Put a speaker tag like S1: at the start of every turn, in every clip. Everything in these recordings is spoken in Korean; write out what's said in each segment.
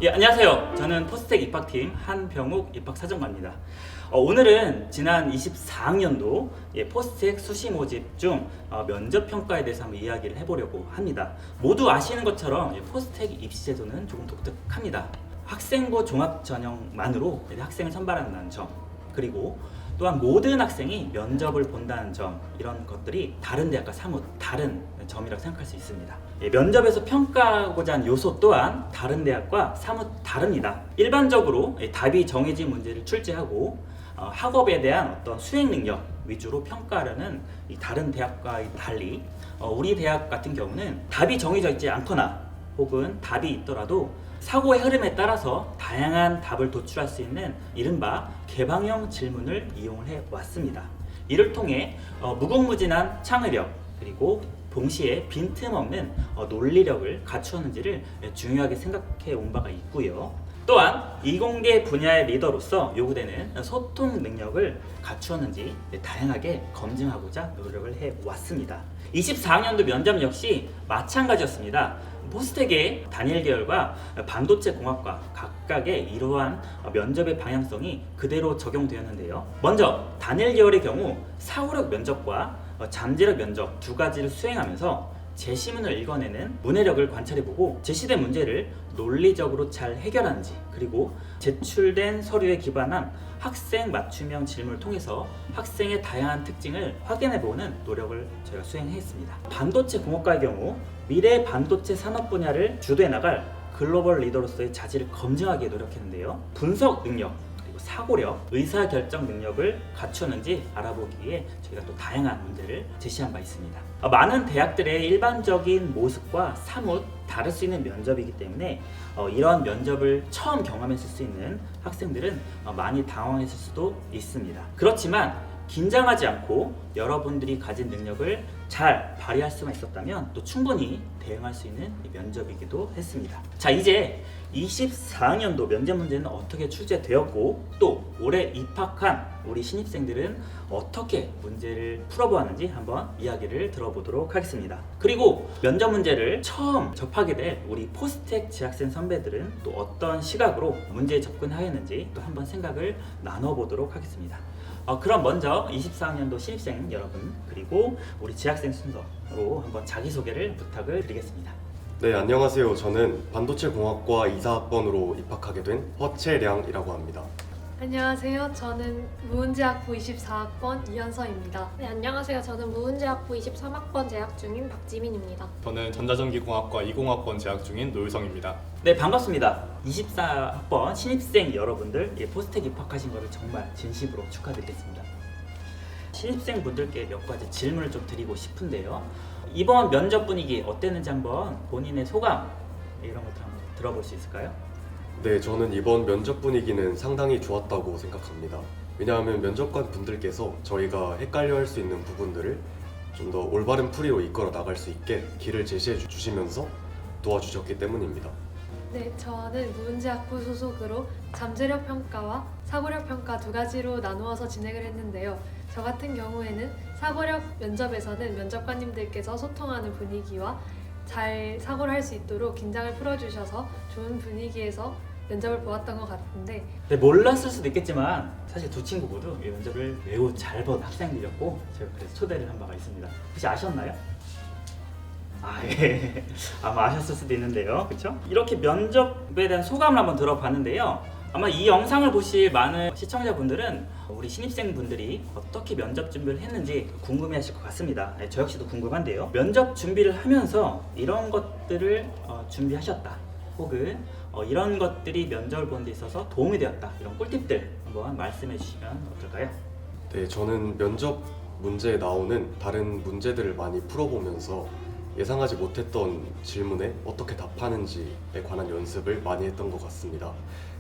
S1: 예, 안녕하세요. 저는 포스텍 입학팀 한병욱 입학사정관입니다. 오늘은 지난 24학년도 포스텍 수시 모집 중 면접 평가에 대해서 한번 이야기를 해보려고 합니다. 모두 아시는 것처럼 포스텍 입시 제도는 조금 독특합니다. 학생부 종합 전형만으로 학생을 선발한다는 점, 그리고 또한 모든 학생이 면접을 본다는 점, 이런 것들이 다른 대학과 사뭇 다른 점이라고 생각할 수 있습니다. 면접에서 평가하고자 하는 요소 또한 다른 대학과 사뭇 다릅니다. 일반적으로 답이 정해진 문제를 출제하고 학업에 대한 어떤 수행 능력 위주로 평가하려는 이 다른 대학과 달리 우리 대학 같은 경우는 답이 정해져 있지 않거나 혹은 답이 있더라도 사고의 흐름에 따라서 다양한 답을 도출할 수 있는 이른바 개방형 질문을 이용을 해왔습니다. 이를 통해 무궁무진한 창의력 그리고 동시에 빈틈없는 논리력을 갖추었는지를 중요하게 생각해 온 바가 있고요. 또한 이공계 분야의 리더로서 요구되는 소통 능력을 갖추었는지 다양하게 검증하고자 노력을 해왔습니다. 24학년도 면접 역시 마찬가지였습니다. 포스텍의 단일 계열과 반도체 공학과 각각의 이러한 면접의 방향성이 그대로 적용되었는데요. 먼저 단일 계열의 경우 사고력 면접과 잠재력 면접 두 가지를 수행하면서 제시문을 읽어내는 문해력을 관찰해보고 제시된 문제를 논리적으로 잘 해결하는지, 그리고 제출된 서류에 기반한 학생 맞춤형 질문을 통해서 학생의 다양한 특징을 확인해보는 노력을 저희가 수행했습니다. 반도체 공학과의 경우 미래 반도체 산업 분야를 주도해 나갈 글로벌 리더로서의 자질을 검증하기에 노력했는데요. 분석 능력, 사고력, 의사결정 능력을 갖추었는지 알아보기 위해 저희가 또 다양한 문제를 제시한 바 있습니다. 많은 대학들의 일반적인 모습과 사뭇 다를 수 있는 면접이기 때문에 이런 면접을 처음 경험했을 수 있는 학생들은 많이 당황했을 수도 있습니다. 그렇지만 긴장하지 않고 여러분들이 가진 능력을 잘 발휘할 수만 있었다면 또 충분히 대응할 수 있는 면접이기도 했습니다. 자, 이제 24학년도 면접 문제는 어떻게 출제되었고 또 올해 입학한 우리 신입생들은 어떻게 문제를 풀어보았는지 한번 이야기를 들어보도록 하겠습니다. 그리고 면접 문제를 처음 접하게 될 우리 포스텍 재학생 선배들은 또 어떤 시각으로 문제에 접근하였는지 또 한번 생각을 나눠보도록 하겠습니다. 그럼 먼저 24학년도 신입생 여러분 그리고 우리 재학생 순서로 한번 자기소개를 부탁을 드리겠습니다.
S2: 네, 안녕하세요. 저는 반도체 공학과 2사학번으로 입학하게 된 허채량이라고 합니다.
S3: 안녕하세요. 저는 무은재학부 24학번 이현서입니다.
S4: 네, 안녕하세요. 저는 무은재학부 23학번 재학 중인 박지민입니다.
S5: 저는 전자전기공학과 20학번 재학 중인 노유성입니다.
S1: 네, 반갑습니다. 24학번 신입생 여러분들 포스텍 입학하신 것을 정말 진심으로 축하드리겠습니다. 신입생 분들께 몇 가지 질문을 좀 드리고 싶은데요. 이번 면접 분위기 어땠는지 한번 본인의 소감 이런 것들 한번 들어볼 수 있을까요?
S2: 네, 저는 이번 면접 분위기는 상당히 좋았다고 생각합니다. 왜냐하면 면접관 분들께서 저희가 헷갈려할 수 있는 부분들을 좀 더 올바른 풀이로 이끌어 나갈 수 있게 길을 제시해 주시면서 도와주셨기 때문입니다.
S3: 네, 저는 무은재학부 소속으로 잠재력 평가와 사고력 평가 두 가지로 나누어서 진행을 했는데요. 저 같은 경우에는 사고력 면접에서는 면접관님들께서 소통하는 분위기와 잘 사고를 할 수 있도록 긴장을 풀어주셔서 좋은 분위기에서 면접을 보았던 것 같은데,
S1: 네, 몰랐을 수도 있겠지만 사실 두 친구 모두 이 면접을 매우 잘 본 학생들이었고 제가 그래서 초대를 한 바가 있습니다. 혹시 아셨나요? 예. 아마 아셨을 수도 있는데요. 그렇죠? 이렇게 면접에 대한 소감을 한번 들어봤는데요. 아마 이 영상을 보실 많은 시청자분들은 우리 신입생분들이 어떻게 면접 준비를 했는지 궁금해하실 것 같습니다. 저 역시도 궁금한데요. 면접 준비를 하면서 이런 것들을 준비하셨다. 혹은 이런 것들이 면접을 보는 데 있어서 도움이 되었다. 이런 꿀팁들 한번 말씀해 주시면 어떨까요?
S2: 네, 저는 면접 문제에 나오는 다른 문제들을 많이 풀어보면서 예상하지 못했던 질문에 어떻게 답하는지에 관한 연습을 많이 했던 것 같습니다.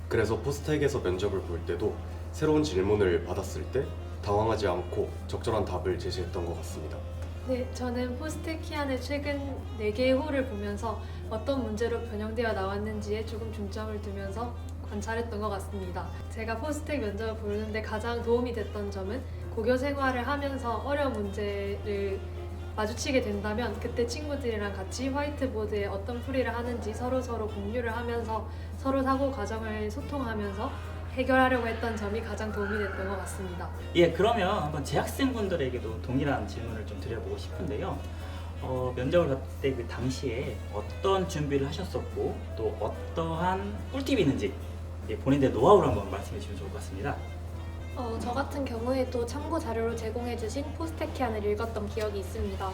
S2: 그래서 포스텍에서 면접을 볼 때도 새로운 질문을 받았을 때 당황하지 않고 적절한 답을 제시했던 것 같습니다.
S3: 네, 저는 포스텍 키안의 최근 4개의 호를 보면서 어떤 문제로 변형되어 나왔는지에 조금 중점을 두면서 관찰했던 것 같습니다. 제가 포스텍 면접을 보는데 가장 도움이 됐던 점은 고교 생활을 하면서 어려운 문제를 마주치게 된다면 그때 친구들이랑 같이 화이트보드에 어떤 풀이를 하는지 서로 공유를 하면서 서로 사고 과정을 소통하면서 해결하려고 했던 점이 가장 도움이 됐던 것 같습니다.
S1: 예, 그러면 한번 재학생분들에게도 동일한 질문을 좀 드려보고 싶은데요. 면접을 봤을 때 그 당시에 어떤 준비를 하셨었고 또 어떠한 꿀팁이 있는지 본인의 노하우를 한번 말씀해 주시면 좋을 것 같습니다.
S4: 저 같은 경우에도 참고 자료로 제공해주신 포스테키안을 읽었던 기억이 있습니다.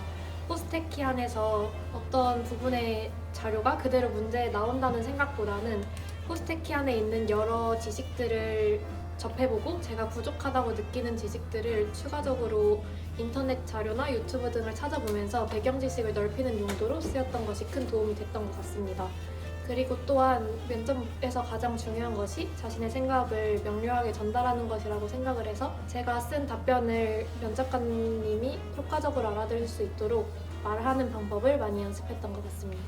S4: 포스테키안에서 어떤 부분의 자료가 그대로 문제에 나온다는 생각보다는 포스테키안에 있는 여러 지식들을 접해보고 제가 부족하다고 느끼는 지식들을 추가적으로 인터넷 자료나 유튜브 등을 찾아보면서 배경 지식을 넓히는 용도로 쓰였던 것이 큰 도움이 됐던 것 같습니다. 그리고 또한 면접에서 가장 중요한 것이 자신의 생각을 명료하게 전달하는 것이라고 생각을 해서 제가 쓴 답변을 면접관님이 효과적으로 알아들을 수 있도록 말하는 방법을 많이 연습했던 것 같습니다.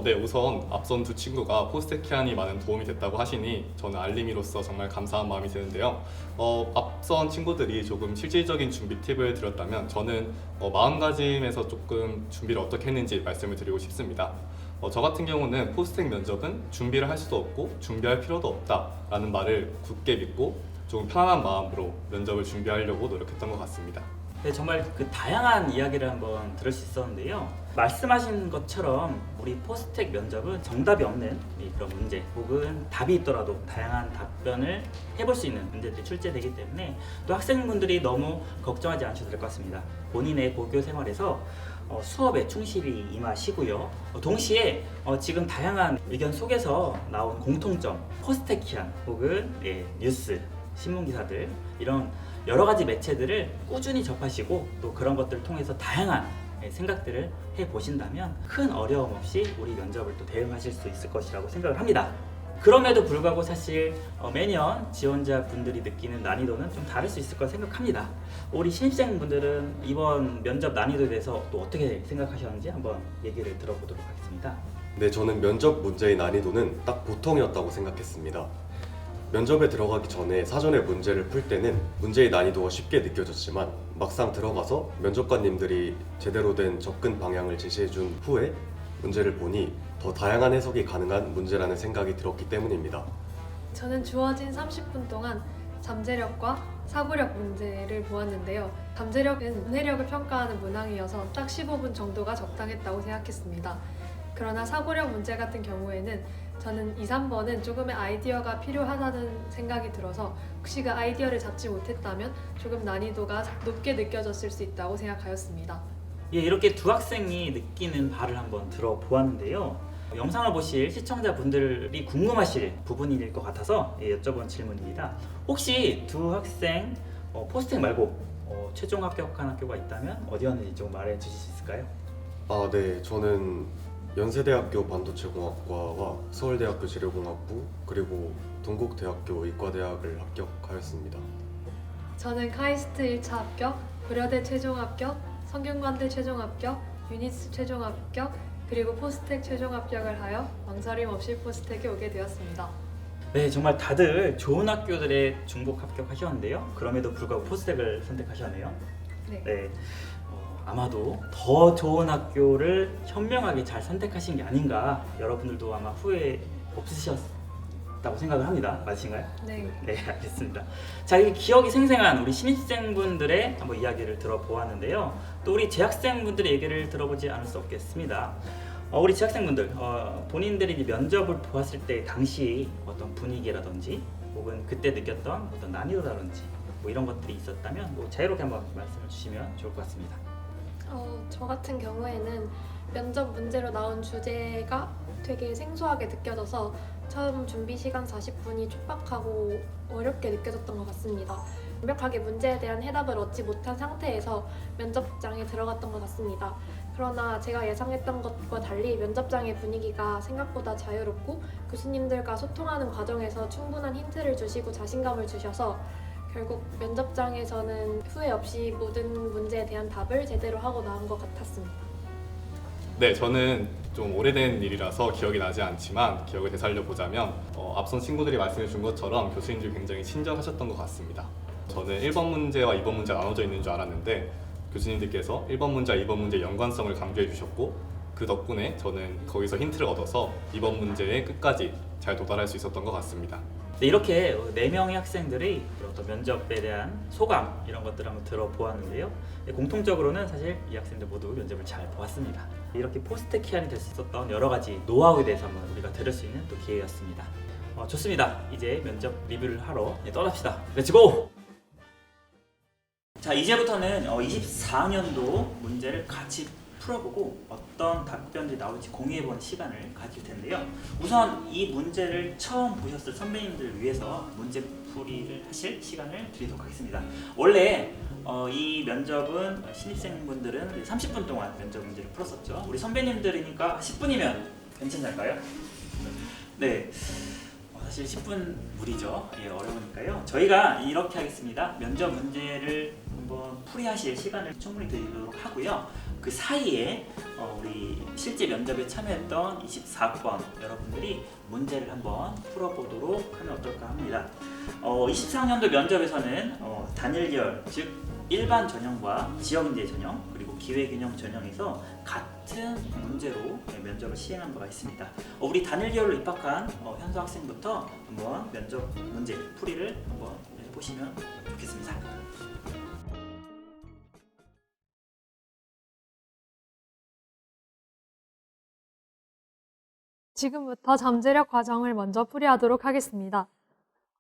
S5: 네, 우선 앞선 두 친구가 포스테키안이 많은 도움이 됐다고 하시니 저는 알림이로서 정말 감사한 마음이 드는데요. 앞선 친구들이 조금 실질적인 준비 팁을 드렸다면 저는 마음가짐에서 조금 준비를 어떻게 했는지 말씀을 드리고 싶습니다. 저 같은 경우는 포스텍 면접은 준비를 할 수도 없고 준비할 필요도 없다라는 말을 굳게 믿고 조금 편안한 마음으로 면접을 준비하려고 노력했던 것 같습니다.
S1: 네, 정말 그 다양한 이야기를 한번 들을 수 있었는데요. 말씀하신 것처럼 우리 포스텍 면접은 정답이 없는 그런 문제 혹은 답이 있더라도 다양한 답변을 해볼 수 있는 문제들이 출제되기 때문에 또 학생분들이 너무 걱정하지 않으셔도 될 것 같습니다. 본인의 고교 생활에서 수업에 충실히 임하시고요. 동시에 지금 다양한 의견 속에서 나온 공통점, 포스테키안 혹은 뉴스, 신문기사들 이런 여러 가지 매체들을 꾸준히 접하시고 또 그런 것들을 통해서 다양한 생각들을 해보신다면 큰 어려움 없이 우리 면접을 또 대응하실 수 있을 것이라고 생각을 합니다. 그럼에도 불구하고 사실 매년 지원자분들이 느끼는 난이도는 좀 다를 수 있을 거라 생각합니다. 우리 신입생분들은 이번 면접 난이도에 대해서 또 어떻게 생각하셨는지 한번 얘기를 들어보도록 하겠습니다.
S2: 네, 저는 면접 문제의 난이도는 딱 보통이었다고 생각했습니다. 면접에 들어가기 전에 사전에 문제를 풀 때는 문제의 난이도가 쉽게 느껴졌지만 막상 들어가서 면접관님들이 제대로 된 접근 방향을 제시해 준 후에 문제를 보니 더 다양한 해석이 가능한 문제라는 생각이 들었기 때문입니다.
S3: 저는 주어진 30분 동안 잠재력과 사고력 문제를 보았는데요. 잠재력은 문해력을 평가하는 문항이어서 딱 15분 정도가 적당했다고 생각했습니다. 그러나 사고력 문제 같은 경우에는 저는 2, 3번은 조금의 아이디어가 필요하다는 생각이 들어서 혹시 그 아이디어를 잡지 못했다면 조금 난이도가 높게 느껴졌을 수 있다고 생각하였습니다.
S1: 예, 이렇게 두 학생이 느끼는 바를 한번 들어보았는데요. 영상을 보실 시청자분들이 궁금하실 부분일 것 같아서 여쭤본 질문입니다. 혹시 두 학생 포스텍 말고 최종 합격한 학교가 있다면 어디였는지 좀 말해 주실 수 있을까요?
S2: 네, 저는 연세대학교 반도체공학과와 서울대학교 재료공학부 그리고 동국대학교 의과대학을 합격하였습니다.
S3: 저는 카이스트 1차 합격, 고려대 최종 합격, 성균관대 최종 합격, 유니스 최종 합격, 그리고 포스텍 최종 합격을 하여 망설임 없이 포스텍에 오게 되었습니다.
S1: 네, 정말 다들 좋은 학교들에 중복 합격하셨는데요. 그럼에도 불구하고 포스텍을 선택하셨네요.
S3: 네.
S1: 아마도 더 좋은 학교를 현명하게 잘 선택하신 게 아닌가 여러분들도 아마 후회 없으셨다고 생각을 합니다. 맞으신가요?
S3: 네.
S1: 네, 알겠습니다. 자, 이 기억이 생생한 우리 신입생분들의 한번 이야기를 들어보았는데요. 또 우리 재학생분들의 얘기를 들어보지 않을 수 없겠습니다. 우리 재학생분들, 본인들이 이제 면접을 보았을 때 당시 어떤 분위기라든지 혹은 그때 느꼈던 어떤 난이도라든지 뭐 이런 것들이 있었다면 자유롭게 한번 말씀을 주시면 좋을 것 같습니다.
S4: 저 같은 경우에는 면접 문제로 나온 주제가 되게 생소하게 느껴져서 처음 준비 시간 40분이 촉박하고 어렵게 느껴졌던 것 같습니다. 완벽하게 문제에 대한 해답을 얻지 못한 상태에서 면접장에 들어갔던 것 같습니다. 그러나 제가 예상했던 것과 달리 면접장의 분위기가 생각보다 자유롭고 교수님들과 소통하는 과정에서 충분한 힌트를 주시고 자신감을 주셔서 결국 면접장에서는 후회 없이 모든 문제에 대한 답을 제대로 하고 나온 것 같았습니다.
S5: 네, 저는 좀 오래된 일이라서 기억이 나지 않지만 기억을 되살려 보자면 앞선 친구들이 말씀해 준 것처럼 교수님들이 굉장히 친절하셨던 것 같습니다. 저는 1번 문제와 2번 문제가 나눠져 있는 줄 알았는데 교수님들께서 1번 문제와 2번 문제의 연관성을 강조해 주셨고 그 덕분에 저는 거기서 힌트를 얻어서 이번 문제에 끝까지 잘 도달할 수 있었던 것 같습니다.
S1: 네, 이렇게 4명의 학생들이 어떤 면접에 대한 소감 이런 것들을 한번 들어보았는데요. 네, 공통적으로는 사실 이 학생들 모두 면접을 잘 보았습니다. 이렇게 포스트키안이 될 수 있었던 여러 가지 노하우에 대해서 한번 우리가 들을 수 있는 또 기회였습니다. 좋습니다. 이제 면접 리뷰를 하러 떠납시다. 렛츠고! 자, 이제부터는 24학년도 문제를 같이 풀어보고 어떤 답변들이 나올지 공유해보는 시간을 가질 텐데요. 우선 이 문제를 처음 보셨을 선배님들을 위해서 문제풀이를 하실 시간을 드리도록 하겠습니다. 원래 이 면접은 신입생분들은 30분 동안 면접 문제를 풀었었죠. 우리 선배님들이니까 10분이면 괜찮을까요? 네. 사실 10분 무리죠. 예, 어려우니까요. 저희가 이렇게 하겠습니다. 면접 문제를 한번 풀이하실 시간을 충분히 드리도록 하고요. 그 사이에 우리 실제 면접에 참여했던 24번 여러분들이 문제를 한번 풀어보도록 하면 어떨까 합니다. 24학년도 면접에서는 단일계열, 즉 일반 전형과 지역인재 전형 그리고 기회균형 전형에서 같은 문제로 면접을 시행한 바가 있습니다. 우리 단일계열로 입학한 현수 학생부터 한번 면접 문제 풀이를 한번 해보시면 좋겠습니다.
S3: 지금부터 잠재력 과정을 먼저 풀이하도록 하겠습니다.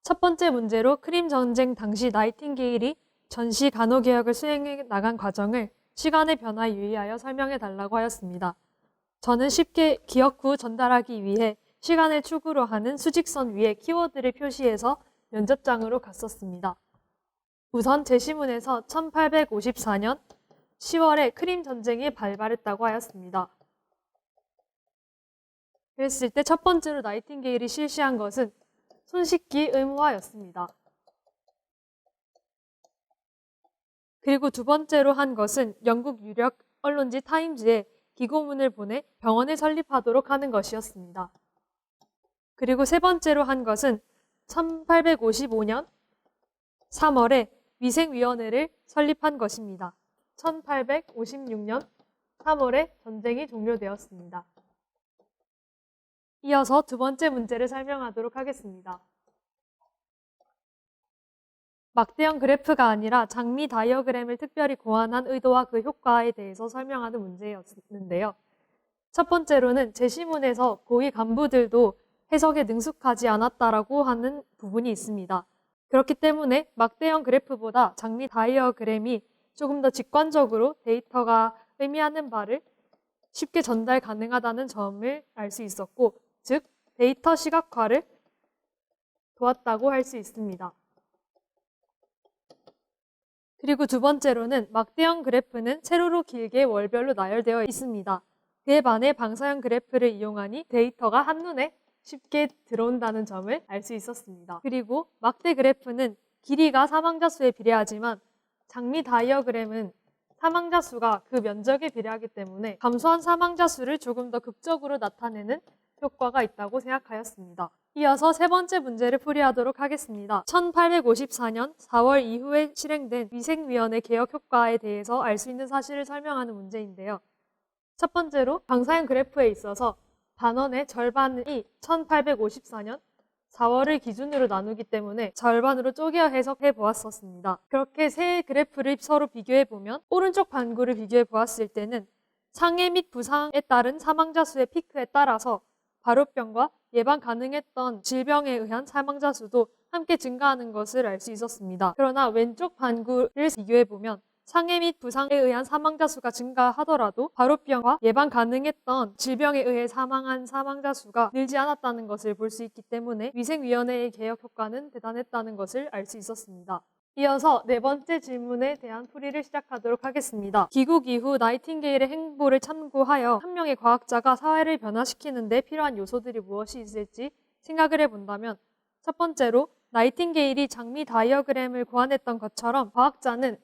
S3: 첫 번째 문제로 크림 전쟁 당시 나이팅게일이 전시 간호개혁을 수행해 나간 과정을 시간의 변화에 유의하여 설명해 달라고 하였습니다. 저는 쉽게 기억 후 전달하기 위해 시간을 축으로 하는 수직선 위에 키워드를 표시해서 면접장으로 갔었습니다. 우선 제시문에서 1854년 10월에 크림 전쟁이 발발했다고 하였습니다. 그랬을 때 첫 번째로 나이팅게일이 실시한 것은 손 씻기 의무화였습니다. 그리고 두 번째로 한 것은 영국 유력 언론지 타임즈에 기고문을 보내 병원을 설립하도록 하는 것이었습니다. 그리고 세 번째로 한 것은 1855년 3월에 위생위원회를 설립한 것입니다. 1856년 3월에 전쟁이 종료되었습니다. 이어서 두 번째 문제를 설명하도록 하겠습니다. 막대형 그래프가 아니라 장미 다이어그램을 특별히 고안한 의도와 그 효과에 대해서 설명하는 문제였는데요. 첫 번째로는 제시문에서 고위 간부들도 해석에 능숙하지 않았다라고 하는 부분이 있습니다. 그렇기 때문에 막대형 그래프보다 장미 다이어그램이 조금 더 직관적으로 데이터가 의미하는 바를 쉽게 전달 가능하다는 점을 알 수 있었고, 즉 데이터 시각화를 도왔다고 할 수 있습니다. 그리고 두 번째로는 막대형 그래프는 세로로 길게 월별로 나열되어 있습니다. 그에 반해 방사형 그래프를 이용하니 데이터가 한눈에 쉽게 들어온다는 점을 알 수 있었습니다. 그리고 막대 그래프는 길이가 사망자 수에 비례하지만 장미 다이어그램은 사망자 수가 그 면적에 비례하기 때문에 감소한 사망자 수를 조금 더 극적으로 나타내는 효과가 있다고 생각하였습니다. 이어서 세 번째 문제를 풀이하도록 하겠습니다. 1854년 4월 이후에 실행된 위생위원회 개혁 효과에 대해서 알 수 있는 사실을 설명하는 문제인데요. 첫 번째로 방사형 그래프에 있어서 반원의 절반이 1854년 4월을 기준으로 나누기 때문에 절반으로 쪼개어 해석해 보았었습니다. 그렇게 세 그래프를 서로 비교해 보면 오른쪽 반구를 비교해 보았을 때는 상해 및 부상에 따른 사망자 수의 피크에 따라서 발효병과 예방 가능했던 질병에 의한 사망자 수도 함께 증가하는 것을 알 수 있었습니다. 그러나 왼쪽 반구를 비교해 보면 상해 및 부상에 의한 사망자 수가 증가하더라도 발효병과 예방 가능했던 질병에 의해 사망한 사망자 수가 늘지 않았다는 것을 볼 수 있기 때문에 위생위원회의 개혁 효과는 대단했다는 것을 알 수 있었습니다. 이어서 네 번째 질문에 대한 풀이를 시작하도록 하겠습니다. 귀국 이후 나이팅게일의 행보를 참고하여 한 명의 과학자가 사회를 변화시키는 데 필요한 요소들이 무엇이 있을지 생각을 해본다면 첫 번째로 나이팅게일이 장미 다이어그램을 고안했던 것처럼 과학자는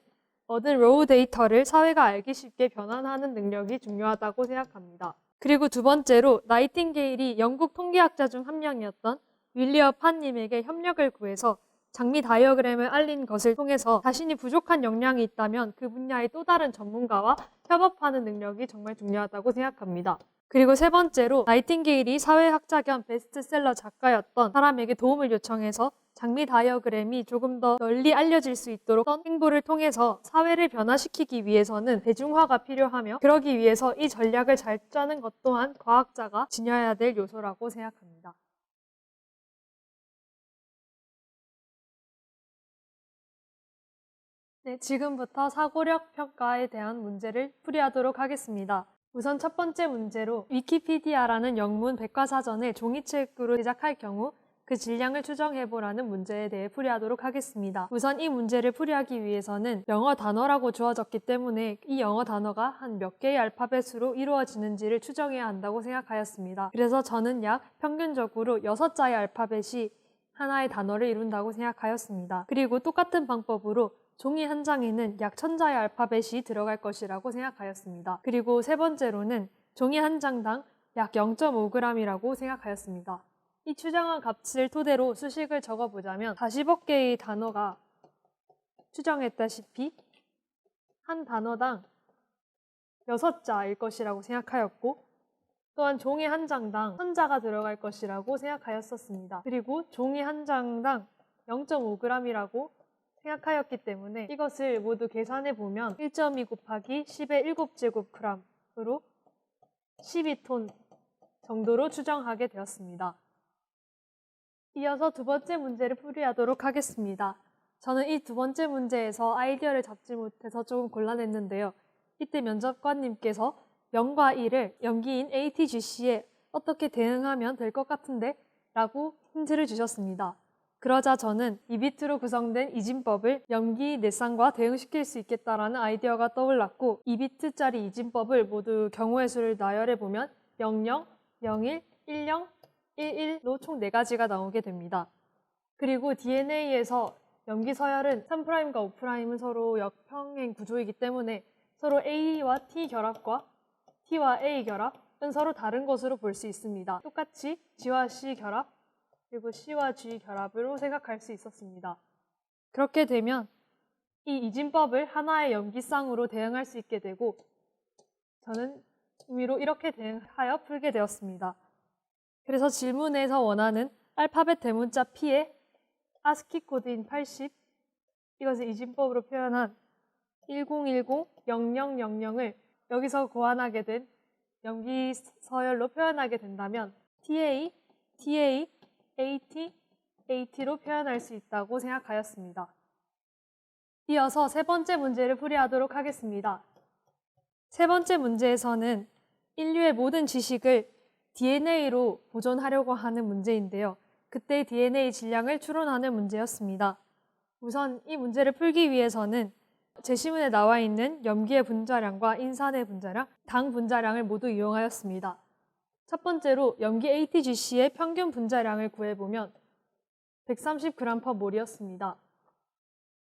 S3: 얻은 로우 데이터를 사회가 알기 쉽게 변환하는 능력이 중요하다고 생각합니다. 그리고 두 번째로 나이팅게일이 영국 통계학자 중 한 명이었던 윌리엄 판님에게 협력을 구해서 장미 다이어그램을 알린 것을 통해서 자신이 부족한 역량이 있다면 그 분야의 또 다른 전문가와 협업하는 능력이 정말 중요하다고 생각합니다. 그리고 세 번째로 나이팅게일이 사회학자 겸 베스트셀러 작가였던 사람에게 도움을 요청해서 장미 다이어그램이 조금 더 널리 알려질 수 있도록 어떤 행보를 통해서 사회를 변화시키기 위해서는 대중화가 필요하며 그러기 위해서 이 전략을 잘 짜는 것 또한 과학자가 지녀야 될 요소라고 생각합니다. 네, 지금부터 사고력 평가에 대한 문제를 풀이하도록 하겠습니다. 우선 첫 번째 문제로 위키피디아라는 영문 백과사전을 종이책으로 제작할 경우 그 질량을 추정해보라는 문제에 대해 풀이하도록 하겠습니다. 우선 이 문제를 풀이하기 위해서는 영어 단어라고 주어졌기 때문에 이 영어 단어가 한 몇 개의 알파벳으로 이루어지는지를 추정해야 한다고 생각하였습니다. 그래서 저는 약 평균적으로 6자의 알파벳이 하나의 단어를 이룬다고 생각하였습니다. 그리고 똑같은 방법으로 종이 한 장에는 약 1000자의 알파벳이 들어갈 것이라고 생각하였습니다. 그리고 세 번째로는 종이 한 장당 약 0.5g이라고 생각하였습니다. 이 추정한 값을 토대로 수식을 적어보자면 40억 개의 단어가 추정했다시피 한 단어당 6자일 것이라고 생각하였고 또한 종이 한 장당 1000자가 들어갈 것이라고 생각하였었습니다. 그리고 종이 한 장당 0.5g이라고 생각하였기 때문에 이것을 모두 계산해 보면 1.2 곱하기 10의 7제곱g으로 12톤 정도로 추정하게 되었습니다. 이어서 두 번째 문제를 풀이하도록 하겠습니다. 저는 이 두 번째 문제에서 아이디어를 잡지 못해서 조금 곤란했는데요. 이때 면접관님께서 0과 1을 염기인 ATGC에 어떻게 대응하면 될 것 같은데? 라고 힌트를 주셨습니다. 그러자 저는 2비트로 구성된 이진법을 염기 넷상과 대응시킬 수 있겠다라는 아이디어가 떠올랐고 2비트짜리 이진법을 모두 경우의 수를 나열해보면 00, 01, 10, 11로 총 4가지가 나오게 됩니다. 그리고 DNA에서 염기 서열은 3'과 5'은 서로 역평행 구조이기 때문에 서로 A와 T 결합과 T와 A 결합은 서로 다른 것으로 볼 수 있습니다. 똑같이 G와 C 결합, 그리고 C와 G 결합으로 생각할 수 있었습니다. 그렇게 되면 이 이진법을 하나의 염기쌍으로 대응할 수 있게 되고 저는 의미로 이렇게 대응하여 풀게 되었습니다. 그래서 질문에서 원하는 알파벳 대문자 P의 아스키 코드인 80 이것을 이진법으로 표현한 1010, 0000을 여기서 고안하게 된 염기 서열로 표현하게 된다면 TA, TA, AT, AT로 표현할 수 있다고 생각하였습니다. 이어서 세 번째 문제를 풀이하도록 하겠습니다. 세 번째 문제에서는 인류의 모든 지식을 DNA로 보존하려고 하는 문제인데요. 그때 DNA 질량을 추론하는 문제였습니다. 우선 이 문제를 풀기 위해서는 제시문에 나와 있는 염기의 분자량과 인산의 분자량, 당 분자량을 모두 이용하였습니다. 첫 번째로 염기 ATGC의 평균 분자량을 구해보면 130g/몰이었습니다.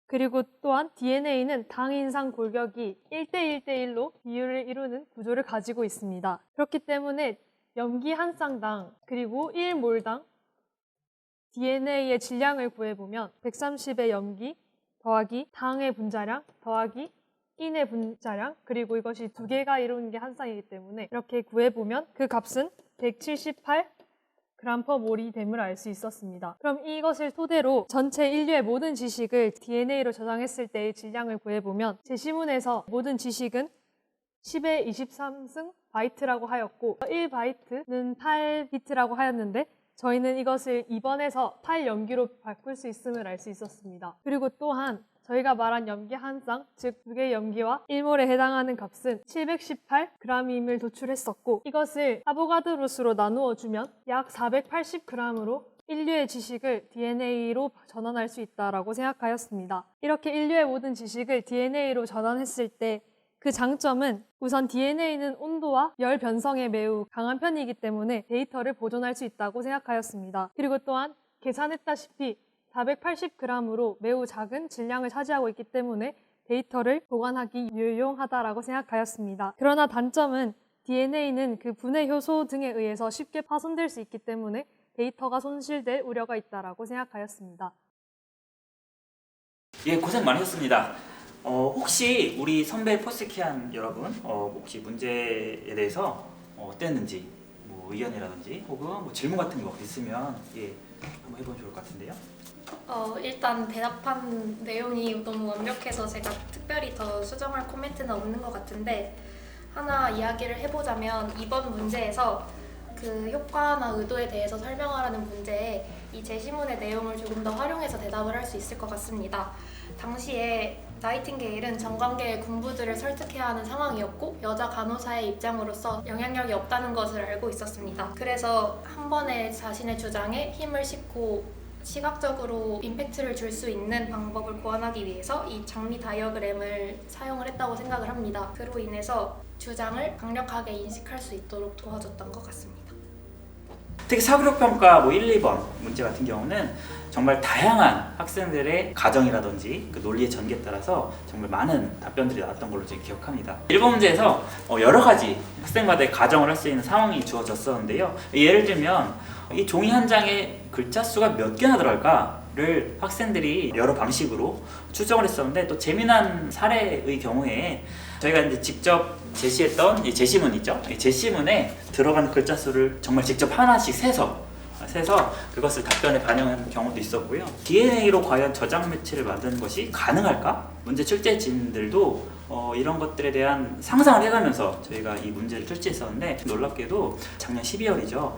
S3: 그리고 또한 DNA는 당, 인산 골격이 1:1:1로 비율을 이루는 구조를 가지고 있습니다. 그렇기 때문에 염기 한 쌍당 그리고 1몰당 DNA의 질량을 구해보면 130의 염기 더하기 당의 분자량 더하기 인의 분자량 그리고 이것이 두 개가 이루는 게 한 쌍이기 때문에 이렇게 구해보면 그 값은 178g/몰이 됨을 알 수 있었습니다. 그럼 이것을 토대로 전체 인류의 모든 지식을 DNA로 저장했을 때의 질량을 구해보면 제시문에서 모든 지식은 10의 23승 바이트라고 하였고 1바이트는 8비트라고 하였는데 저희는 이것을 2번에서 8염기로 바꿀 수 있음을 알 수 있었습니다. 그리고 또한 저희가 말한 염기 한 쌍, 즉 2개의 염기와 1몰에 해당하는 값은 718g임을 도출했었고 이것을 아보가드로수로 나누어 주면 약 480g으로 인류의 지식을 DNA로 전환할 수 있다고 생각하였습니다. 이렇게 인류의 모든 지식을 DNA로 전환했을 때 그 장점은 우선 DNA는 온도와 열 변성에 매우 강한 편이기 때문에 데이터를 보존할 수 있다고 생각하였습니다. 그리고 또한 계산했다시피 480g으로 매우 작은 질량을 차지하고 있기 때문에 데이터를 보관하기 유용하다고 생각하였습니다. 그러나 단점은 DNA는 그 분해 효소 등에 의해서 쉽게 파손될 수 있기 때문에 데이터가 손실될 우려가 있다고 생각하였습니다.
S1: 예, 고생 많으셨습니다. 혹시 우리 선배 포스키안 여러분, 혹시 문제에 대해서 어땠는지, 뭐 의견이라든지 혹은 뭐 질문 같은 거 있으면 예, 한번 해보면 좋을 것 같은데요.
S4: 일단 대답한 내용이 너무 완벽해서 제가 특별히 더 수정할 코멘트는 없는 것 같은데 하나 이야기를 해보자면 이번 문제에서 그 효과나 의도에 대해서 설명하라는 문제에 이 제시문의 내용을 조금 더 활용해서 대답을 할 수 있을 것 같습니다. 당시에 나이팅게일은 정관계의 군부들을 설득해야 하는 상황이었고 여자 간호사의 입장으로서 영향력이 없다는 것을 알고 있었습니다. 그래서 한 번에 자신의 주장에 힘을 싣고 시각적으로 임팩트를 줄 수 있는 방법을 고안하기 위해서 이 장미 다이어그램을 사용을 했다고 생각을 합니다. 그로 인해서 주장을 강력하게 인식할 수 있도록 도와줬던 것 같습니다.
S1: 특히 사고력 평가 뭐 1, 2번 문제 같은 경우는 정말 다양한 학생들의 가정이라든지 그 논리의 전개에 따라서 정말 많은 답변들이 나왔던 걸로 제가 기억합니다. 1번 문제에서 여러 가지 학생마다의 가정을 할 수 있는 상황이 주어졌었는데요. 예를 들면 이 종이 한 장에 글자 수가 몇 개나 들어갈까를 학생들이 여러 방식으로 추정을 했었는데 또 재미난 사례의 경우에 저희가 이제 직접 제시했던 이 제시문 있죠? 이 제시문에 들어가는 글자 수를 정말 직접 하나씩 세서 그것을 답변에 반영하는 경우도 있었고요. DNA로 과연 저장 매체를 만드는 것이 가능할까? 문제 출제진들도 이런 것들에 대한 상상을 해가면서 저희가 이 문제를 출제했었는데 놀랍게도 작년 12월이죠.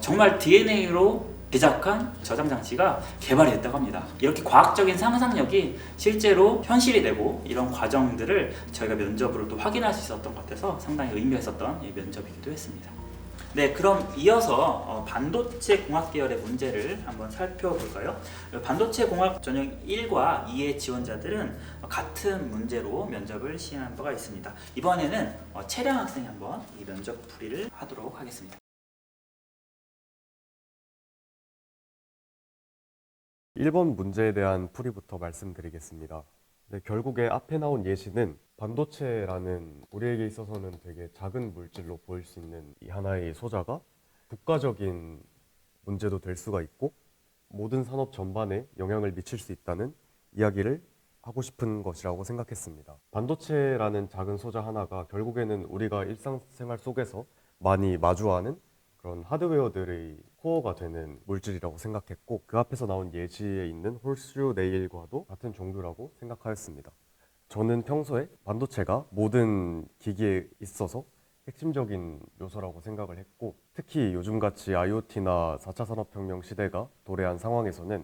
S1: 정말 DNA로 제작한 저장 장치가 개발이 됐다고 합니다. 이렇게 과학적인 상상력이 실제로 현실이 되고 이런 과정들을 저희가 면접으로 또 확인할 수 있었던 것 같아서 상당히 의미가 있었던 이 면접이기도 했습니다. 네, 그럼 이어서 반도체 공학 계열의 문제를 한번 살펴볼까요? 반도체 공학 전형 1과 2의 지원자들은 같은 문제로 면접을 시행한 바가 있습니다. 이번에는 채량 학생이 한번 이 면접 풀이를 하도록 하겠습니다.
S2: 1번 문제에 대한 풀이부터 말씀드리겠습니다. 네, 결국에 앞에 나온 예시는 반도체라는 우리에게 있어서는 되게 작은 물질로 보일 수 있는 이 하나의 소자가 국가적인 문제도 될 수가 있고 모든 산업 전반에 영향을 미칠 수 있다는 이야기를 하고 싶은 것이라고 생각했습니다. 반도체라는 작은 소자 하나가 결국에는 우리가 일상생활 속에서 많이 마주하는 그런 하드웨어들의 코어가 되는 물질이라고 생각했고 그 앞에서 나온 예시에 있는 홀스류 네일과도 같은 종류라고 생각하였습니다. 저는 평소에 반도체가 모든 기기에 있어서 핵심적인 요소라고 생각을 했고 특히 요즘같이 IoT나 4차 산업혁명 시대가 도래한 상황에서는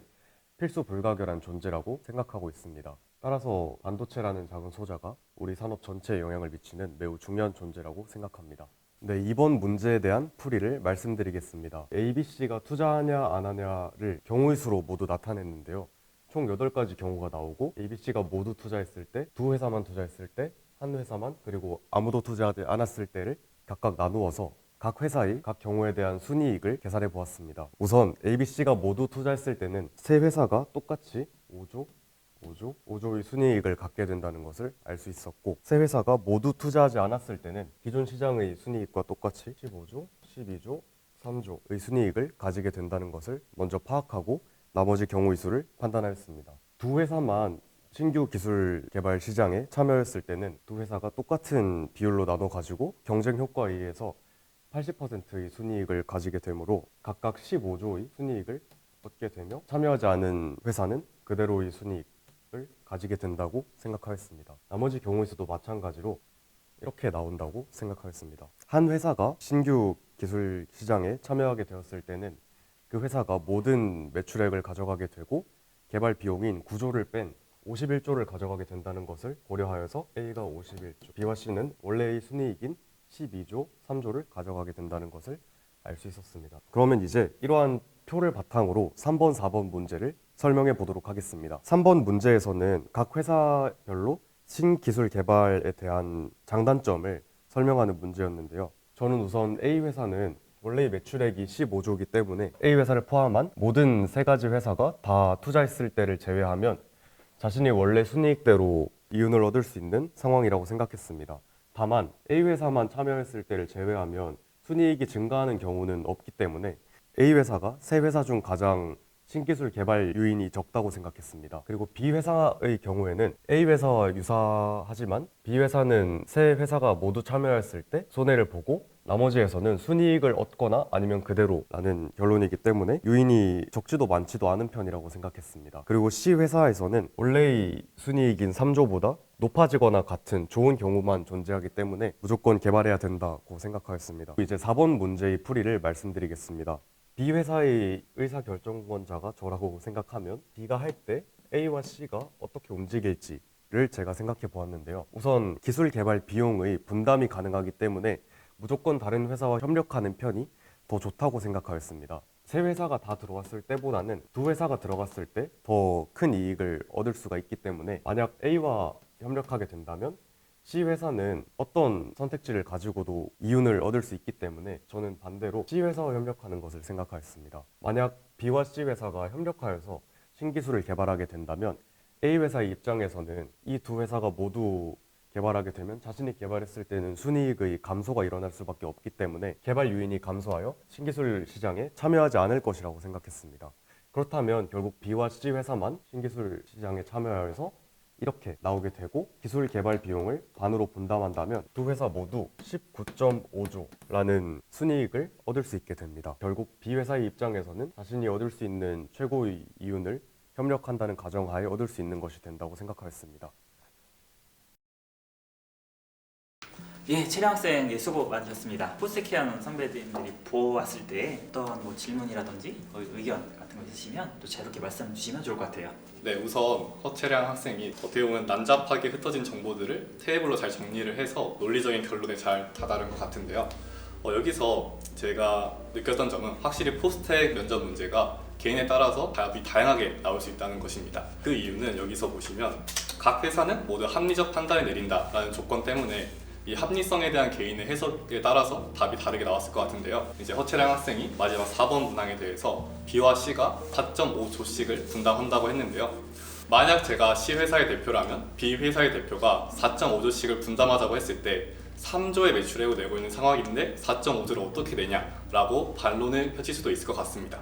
S2: 필수 불가결한 존재라고 생각하고 있습니다. 따라서 반도체라는 작은 소자가 우리 산업 전체에 영향을 미치는 매우 중요한 존재라고 생각합니다. 네, 이번 문제에 대한 풀이를 말씀드리겠습니다. ABC가 투자하냐 안 하냐를 경우의 수로 모두 나타냈는데요. 총 8가지 경우가 나오고 ABC가 모두 투자했을 때, 두 회사만 투자했을 때, 한 회사만, 그리고 아무도 투자하지 않았을 때를 각각 나누어서 각 회사의 각 경우에 대한 순이익을 계산해 보았습니다. 우선 ABC가 모두 투자했을 때는 세 회사가 똑같이 5조의 순이익을 갖게 된다는 것을 알 수 있었고 세 회사가 모두 투자하지 않았을 때는 기존 시장의 순이익과 똑같이 15조, 12조, 3조의 순이익을 가지게 된다는 것을 먼저 파악하고 나머지 경우의 수를 판단하였습니다. 두 회사만 신규 기술 개발 시장에 참여했을 때는 두 회사가 똑같은 비율로 나눠 가지고 경쟁 효과에 의해서 80%의 순이익을 가지게 되므로 각각 15조의 순이익을 얻게 되며 참여하지 않은 회사는 그대로의 순이익을 가지게 된다고 생각하였습니다. 나머지 경우의 수도 마찬가지로 이렇게 나온다고 생각하였습니다. 한 회사가 신규 기술 시장에 참여하게 되었을 때는 그 회사가 모든 매출액을 가져가게 되고 개발 비용인 9조를 뺀 51조를 가져가게 된다는 것을 고려하여서 A가 51조, B와 C는 원래의 순이익인 12조, 3조를 가져가게 된다는 것을 알 수 있었습니다. 그러면 이제 이러한 표를 바탕으로 3번, 4번 문제를 설명해 보도록 하겠습니다. 3번 문제에서는 각 회사별로 신기술 개발에 대한 장단점을 설명하는 문제였는데요. 저는 우선 A 회사는 원래 매출액이 15조이기 때문에 A 회사를 포함한 모든 세 가지 회사가 다 투자했을 때를 제외하면 자신이 원래 순이익대로 이윤을 얻을 수 있는 상황이라고 생각했습니다. 다만 A 회사만 참여했을 때를 제외하면 순이익이 증가하는 경우는 없기 때문에 A 회사가 세 회사 중 가장 신기술 개발 요인이 적다고 생각했습니다. 그리고 B 회사의 경우에는 A 회사와 유사하지만 B 회사는 세 회사가 모두 참여했을 때 손해를 보고 나머지 회사는 순이익을 얻거나 아니면 그대로라는 결론이기 때문에 요인이 적지도 많지도 않은 편이라고 생각했습니다. 그리고 C 회사에서는 원래의 순이익인 3조보다 높아지거나 같은 좋은 경우만 존재하기 때문에 무조건 개발해야 된다고 생각하였습니다. 이제 4번 문제의 풀이를 말씀드리겠습니다. B 회사의 의사결정권자가 저라고 생각하면 B가 할 때 A와 C가 어떻게 움직일지를 제가 생각해 보았는데요. 우선 기술 개발 비용의 분담이 가능하기 때문에 무조건 다른 회사와 협력하는 편이 더 좋다고 생각하였습니다. 세 회사가 다 들어왔을 때보다는 두 회사가 들어갔을 때 더 큰 이익을 얻을 수가 있기 때문에 만약 A와 협력하게 된다면 C 회사는 어떤 선택지를 가지고도 이윤을 얻을 수 있기 때문에 저는 반대로 C 회사와 협력하는 것을 생각하였습니다. 만약 B와 C 회사가 협력하여서 신기술을 개발하게 된다면 A 회사의 입장에서는 이 두 회사가 모두 개발하게 되면 자신이 개발했을 때는 순이익의 감소가 일어날 수밖에 없기 때문에 개발 요인이 감소하여 신기술 시장에 참여하지 않을 것이라고 생각했습니다. 그렇다면 결국 B와 C 회사만 신기술 시장에 참여하여서 이렇게 나오게 되고 기술 개발 비용을 반으로 분담한다면 두 회사 모두 19.5조라는 순이익을 얻을 수 있게 됩니다. 결국 B 회사의 입장에서는 자신이 얻을 수 있는 최고의 이윤을 협력한다는 가정하에 얻을 수 있는 것이 된다고 생각하였습니다.
S1: 예, 채령 학생 예, 수고 많으셨습니다. 포스테키아는 선배님들이 보았을 때 어떤 뭐 질문이라든지 의견 같은 거 있으시면 또 자유롭게 말씀 주시면 좋을 것 같아요.
S5: 네, 우선 허채량 학생이 어떻게 보면 난잡하게 흩어진 정보들을 테이블로 잘 정리를 해서 논리적인 결론에 잘 다다른 것 같은데요. 여기서 제가 느꼈던 점은 확실히 포스텍 면접 문제가 개인에 따라서 답이 다양하게 나올 수 있다는 것입니다. 그 이유는 여기서 보시면 각 회사는 모두 합리적 판단을 내린다라는 조건 때문에 이 합리성에 대한 개인의 해석에 따라서 답이 다르게 나왔을 것 같은데요. 이제 허채량 학생이 마지막 4번 문항에 대해서 B와 C가 4.5조씩을 분담한다고 했는데요. 만약 제가 C 회사의 대표라면 B 회사의 대표가 4.5조씩을 분담하자고 했을 때 3조의 매출액을 내고 있는 상황인데 4.5조를 어떻게 내냐라고 반론을 펼칠 수도 있을 것 같습니다.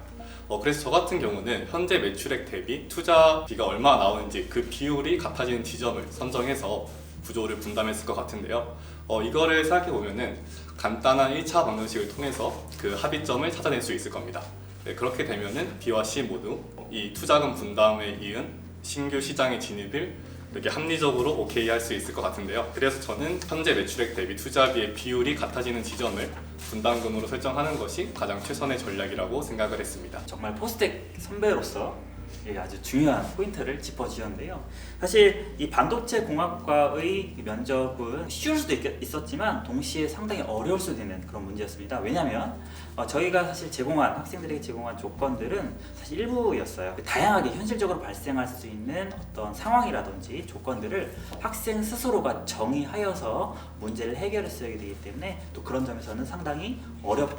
S5: 그래서 저 같은 경우는 현재 매출액 대비 투자비가 얼마나 나오는지 그 비율이 같아지는 지점을 선정해서 구조를 분담했을 것 같은데요. 이거를 생각해 보면은 간단한 1차 방정식을 통해서 그 합의점을 찾아낼 수 있을 겁니다. 네, 그렇게 되면은 B와 C 모두 이 투자금 분담에 이은 신규 시장의 진입을 이렇게 합리적으로 오케이 할 수 있을 것 같은데요. 그래서 저는 현재 매출액 대비 투자비의 비율이 같아지는 지점을 분담금으로 설정하는 것이 가장 최선의 전략이라고 생각을 했습니다.
S1: 정말 포스텍 선배로서 예, 아주 중요한 포인트를 짚어주셨는데요. 사실 이 반도체 공학과의 면접은 쉬울 수도 있었지만 동시에 상당히 어려울 수도 있는 그런 문제였습니다. 왜냐하면 저희가 사실 학생들에게 제공한 조건들은 사실 일부였어요. 다양하게 현실적으로 발생할 수 있는 어떤 상황이라든지 조건들을 학생 스스로가 정의하여서 문제를 해결했어야 되기 때문에 또 그런 점에서는 상당히 어려울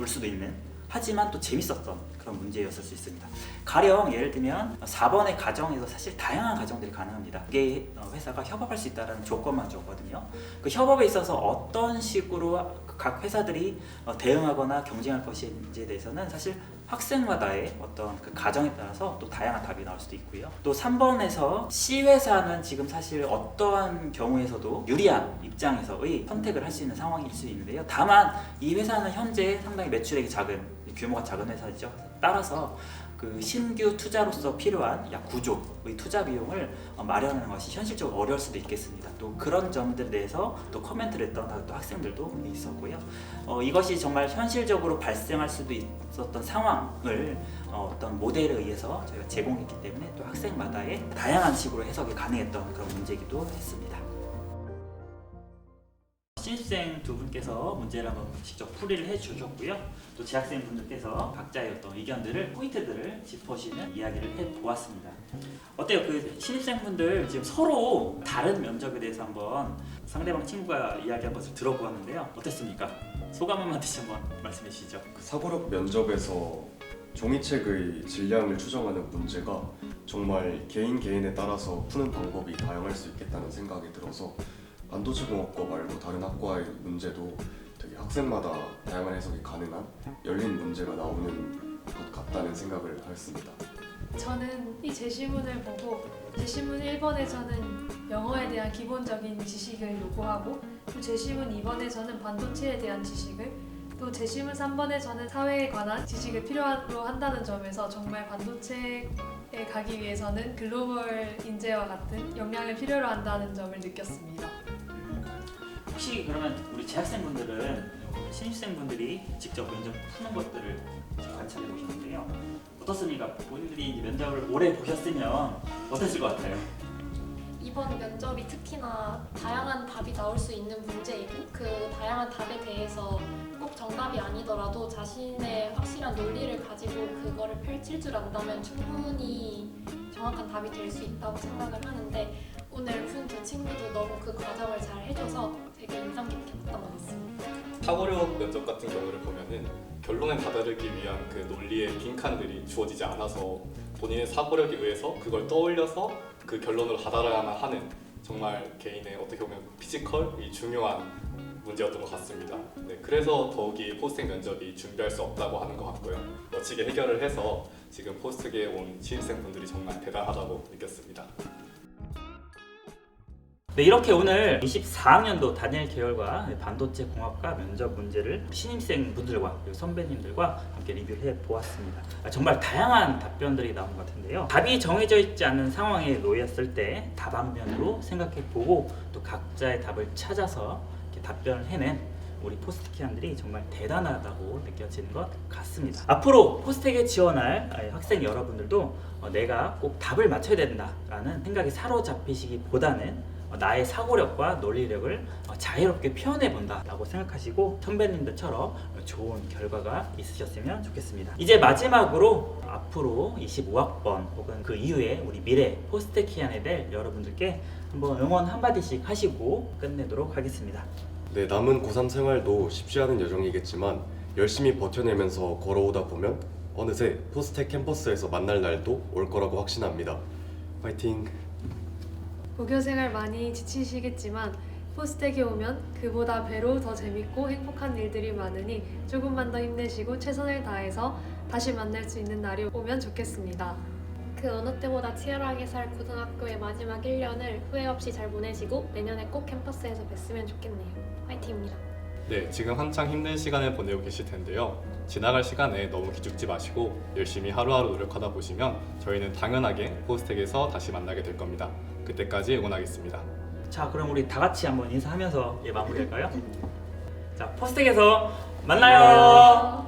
S1: 수도 있는, 하지만 또 재밌었던 그런 문제였을 수 있습니다. 가령 예를 들면 4번의 가정에서 사실 다양한 가정들이 가능합니다. 그게 회사가 협업할 수 있다는 조건만 줬거든요. 그 협업에 있어서 어떤 식으로 각 회사들이 대응하거나 경쟁할 것인지에 대해서는 사실 학생마다의 어떤 그 가정에 따라서 또 다양한 답이 나올 수도 있고요. 또 3번에서 C 회사는 지금 사실 어떠한 경우에서도 유리한 입장에서의 선택을 할 수 있는 상황일 수 있는데요. 다만 이 회사는 현재 상당히 매출액이 작은, 규모가 작은 회사죠. 따라서 그 신규 투자로서 필요한 약 9조의 투자 비용을 마련하는 것이 현실적으로 어려울 수도 있겠습니다. 또 그런 점들에 대해서 또 코멘트를 했던 또 학생들도 있었고요. 이것이 정말 현실적으로 발생할 수도 있었던 상황을 어떤 모델에 의해서 저희가 제공했기 때문에 또 학생마다의 다양한 식으로 해석이 가능했던 그런 문제이기도 했습니다. 신입생 두 분께서 문제를 한번 직접 풀이를 해주셨고요. 또 재학생 분들께서 각자의 어떤 의견들을, 포인트들을 짚어주시는 이야기를 해보았습니다. 어때요? 그 신입생 분들 지금 서로 다른 면접에 대해서 한번 상대방 친구가 이야기한 것을 들어보았는데요. 어땠습니까? 소감 한마디씩 한번 말씀해 주시죠.
S2: 그 사고력 면접에서 종이책의 질량을 추정하는 문제가 정말 개인에 따라서 푸는 방법이 다양할 수 있겠다는 생각이 들어서 반도체 공학과 말고 다른 학과의 문제도 되게 학생마다 다양한 해석이 가능한 열린 문제가 나오는 것 같다는 생각을 하였습니다.
S3: 저는 이 제시문을 보고 제시문 1번에서는 영어에 대한 기본적인 지식을 요구하고 또 제시문 2번에서는 반도체에 대한 지식을 또 제시문 3번에서는 사회에 관한 지식을 필요로 한다는 점에서 정말 반도체에 가기 위해서는 글로벌 인재와 같은 역량을 필요로 한다는 점을 느꼈습니다.
S1: 혹시 그러면 우리 재학생분들은 신입생분들이 직접 면접 푸는 것들을 관찰해 보셨는데요. 어떻습니까? 본인들이 이제 면접을 오래 보셨으면 어땠을 것 같아요?
S4: 이번 면접이 특히나 다양한 답이 나올 수 있는 문제이고 그 다양한 답에 대해서 꼭 정답이 아니더라도 자신의 확실한 논리를 가지고 그거를 펼칠 줄 안다면 충분히 정확한 답이 될 수 있다고 생각을 하는데 오늘 푼 두 친구도 너무 그 과정을 잘 해줘서 되게 인상 깊게 봤던 것 같습니다.
S5: 사고력 면접 같은 경우를 보면은 결론에 다다르기 위한 그 논리의 빈칸들이 주어지지 않아서 본인의 사고력에 의해서 그걸 떠올려서 그 결론으로 다다라야만 하는 정말 개인의 어떻게 보면 피지컬이 중요한 문제였던 것 같습니다. 네, 그래서 더욱이 포스텍 면접이 준비할 수 없다고 하는 것 같고요. 멋지게 해결을 해서 지금 포스텍에 온 신입생분들이 정말 대단하다고 느꼈습니다.
S1: 네, 이렇게 오늘 24학년도 단일 계열과 반도체 공학과 면접 문제를 신입생 분들과 그리고 선배님들과 함께 리뷰를 해보았습니다. 정말 다양한 답변들이 나온 것 같은데요. 답이 정해져 있지 않은 상황에 놓였을 때 다방면으로 생각해보고 또 각자의 답을 찾아서 이렇게 답변을 해낸 우리 포스텍이안들이 정말 대단하다고 느껴지는 것 같습니다. 앞으로 포스텍에 지원할 학생 여러분들도 내가 꼭 답을 맞춰야 된다라는 생각이 사로잡히시기보다는 나의 사고력과 논리력을 자유롭게 표현해 본다라고 생각하시고 선배님들처럼 좋은 결과가 있으셨으면 좋겠습니다. 이제 마지막으로 앞으로 25학번 혹은 그 이후에 우리 미래 포스텍이안에 될 여러분들께 한번 응원 한마디씩 하시고 끝내도록 하겠습니다.
S2: 네, 남은 고3 생활도 쉽지 않은 여정이겠지만 열심히 버텨내면서 걸어오다 보면 어느새 포스텍 캠퍼스에서 만날 날도 올 거라고 확신합니다. 파이팅!
S3: 고교생활 많이 지치시겠지만 포스텍에 오면 그보다 배로 더 재밌고 행복한 일들이 많으니 조금만 더 힘내시고 최선을 다해서 다시 만날 수 있는 날이 오면 좋겠습니다.
S4: 그 어느 때보다 치열하게 살 고등학교의 마지막 1년을 후회 없이 잘 보내시고 내년에 꼭 캠퍼스에서 뵀으면 좋겠네요. 화이팅입니다.
S5: 네, 지금 한창 힘든 시간을 보내고 계실 텐데요. 지나갈 시간에 너무 기죽지 마시고 열심히 하루하루 노력하다 보시면 저희는 당연하게 포스텍에서 다시 만나게 될 겁니다. 그때까지 응원하겠습니다.
S1: 자, 그럼 우리 다 같이 한번 인사하면서 마무리할까요? 자, 포스텍에서 만나요.